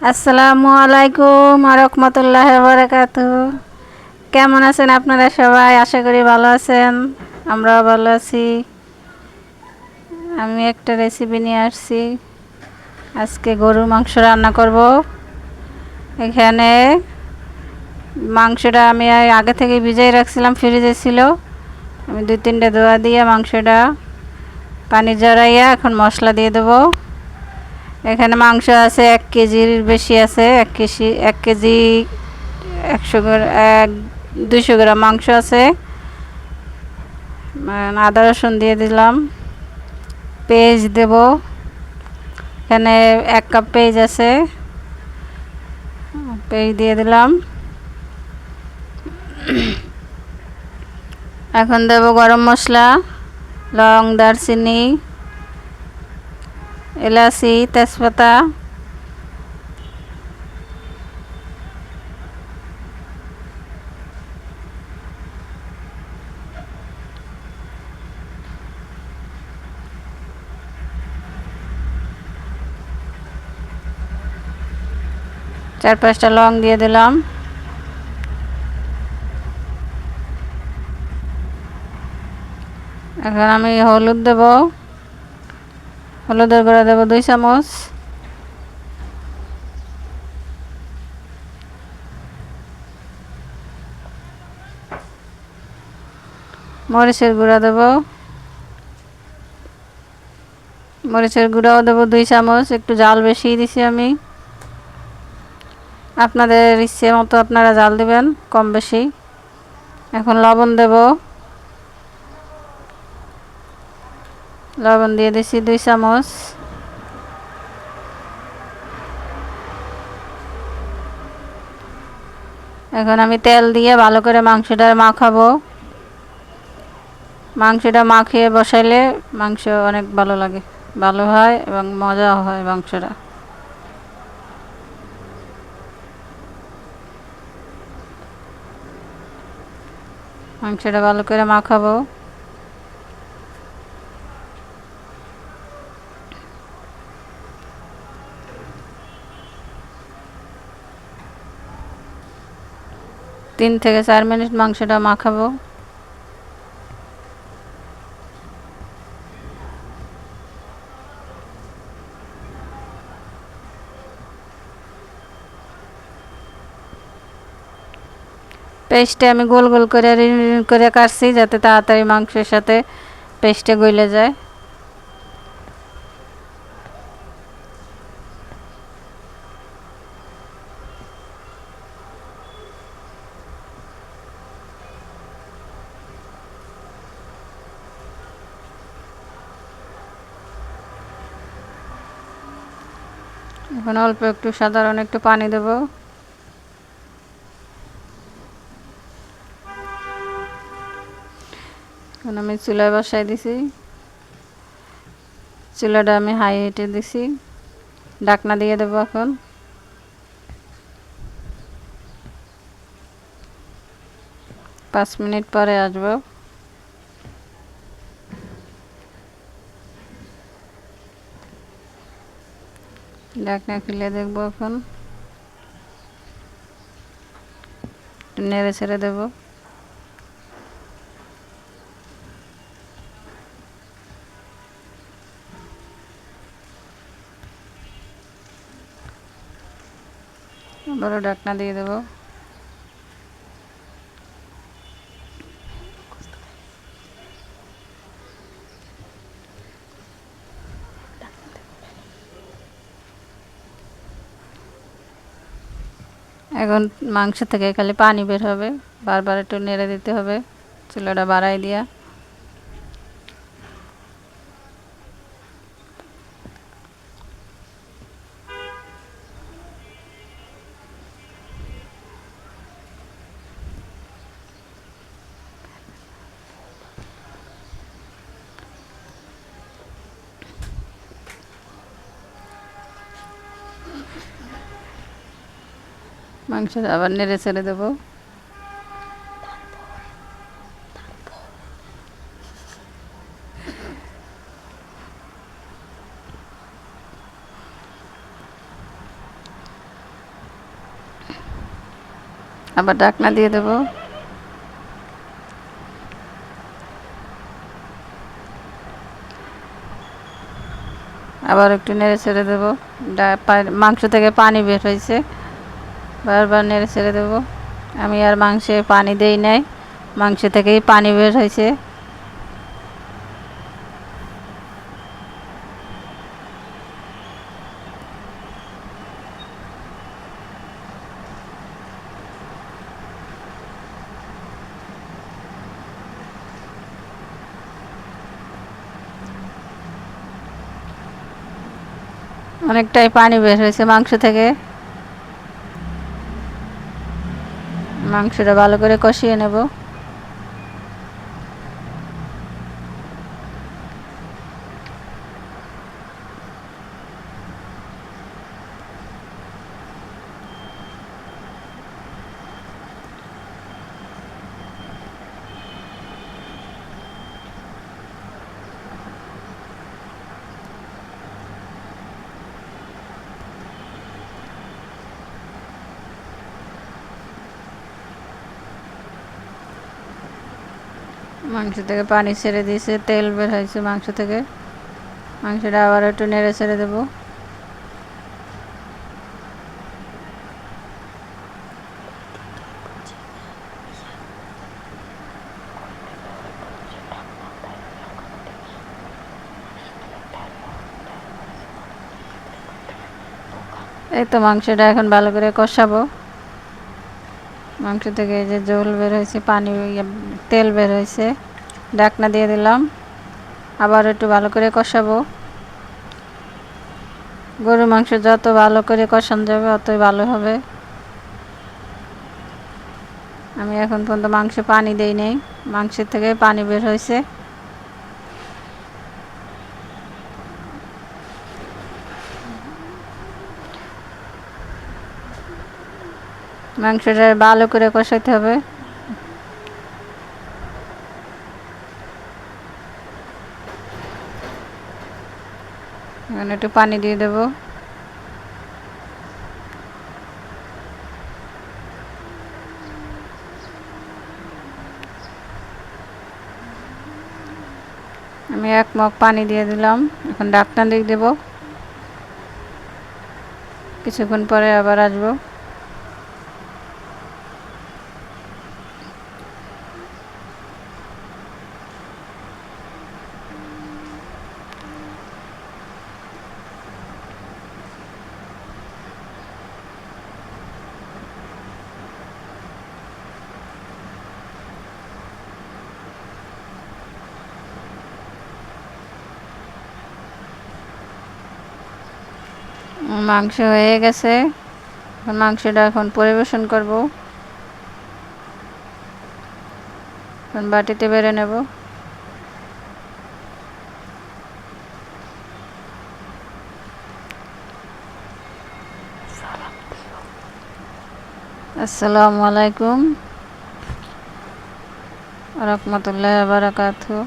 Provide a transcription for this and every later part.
আসসালামু আলাইকুম ওয়া রাহমাতুল্লাহি ওয়া বারাকাতুহু। কেমন আছেন আপনারা সবাই? আশা করি ভালো আছেন। আমরাও ভালো আছি। আমি একটা রেসিপি নিয়ে আসছি। আজকে গরুর মাংস রান্না করব। এখানে মাংসটা আমি আগে থেকে ভিজিয়ে রাখছিলাম, ফ্রিজে ছিল। আমি 2-3টা ধোয়া দিয়ে মাংসটা পানি ঝরাইয়া এখন মশলা দিয়ে দেবো। এখানে মাংস আছে 1 কেজির বেশি আছে। 1 কেজি 200 গ্রাম মাংস আছে। আদা রসুন দিয়ে দিলাম, পেঁয়াজ দেব। এখানে 1 কাপ পেঁয়াজ আছে, পেঁয়াজ দিয়ে দিলাম। এখন দেব গরম মশলা, লং, দারচিনি, এলাচি, তেজপাতা। চার পাঁচটা লং দিয়ে দিলাম। এখন আমি হলুদ দেব, হলুদের গুঁড়া দেব 2 চামচ। মরিচের গুঁড়া দেব, মরিচের গুঁড়াও দেব 2 চামচ। একটু জাল বেশি দিছি আমি। আপনাদের ইচ্ছে মতো আপনারা জাল দিবেন, কম বেশি। এখন লবণ দেব, লবণ দিয়ে দিছি 2 চামচ। এখন আমি তেল দিয়ে ভালো করে মাংসটা মাখাবো। মাংসটা মাখিয়ে বসাইলে মাংস অনেক ভালো লাগে, ভালো হয় এবং মজা হয় মাংসটা। মাংসটা ভালো করে মাখাবো। তিন থেকে 4 মিনিট মাংসটা মাখাবো। পেস্টে আমি গোল গোল করে রিন রিন করে কাটছি, যাতে তাড়াতাড়ি মাংসের সাথে পেস্টে গলে যায়। এখন অল্প একটু সাধারণ একটু পানি দেব। এখন আমি চুলায় বসাই দিছি। চুলাটা আমি হাই হিটে দিছি। ঢাকনা দিয়ে দেবো এখন। পাঁচ মিনিট পরে আসবো। ঢাকনা খুলে দেখবো এখন। নেড়ে ছেড়ে দেবো। আবারও ঢাকনা দিয়ে দেবো। এখন মাংস থেকে খালি পানি বের হবে, বারবার একটু নেড়ে দিতে হবে চুলাটা বাড়াই দিয়া। মাংস আবার নেড়ে ছেড়ে দেবো। আবার ঢাকনা দিয়ে দেব। আবার একটু নেড়ে ছেড়ে দেবো। মাংস থেকে পানি বের হয়েছে, বারবার নেড়ে ছেড়ে দেবো। আমি আর মাংসে পানি দেই নাই, মাংস থেকেই পানি বের হয়েছে। অনেকটাই পানি বের হয়েছে মাংস থেকে। মাংসটা ভালো করে কষিয়ে নেব। মাংস থেকে পানি ছেড়ে দিয়েছে, তেল বের হয়েছে মাংস থেকে। মাংসটা আবার একটু নেড়ে ছেড়ে দেবো। এই তো মাংসটা এখন ভালো করে কষাবো। মাংস থেকে এই যে জল বের হয়েছে, পানি তেল বের হয়েছে, ঢাকনা দিয়ে দিলাম। আবার একটু ভালো করে কষাবো। গরুর মাংস যত ভালো করে কষানো যাবে অতই ভালো হবে। আমি এখন পর্যন্ত মাংসে পানি দেই নাই, মাংসের থেকে পানি বের হয়েছে। মাংসটা ভালো করে কষাতে হবে। এখন একটু পানি দিয়ে দেব। আমি 1 মগ পানি দিয়ে দিলাম। এখন ঢাকনা দিয়ে দেব। কিছুক্ষণ পরে আবার আসবো। মাংস হয়ে গেছে। মাংসটা এখন পরিবেশন করব। এখন বাটিতে বেড়ে নেব। আসসালামু আলাইকুম রাহমাতুল্লাহি ওয়া বারাকাতুহু।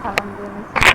সালাম দিয়ে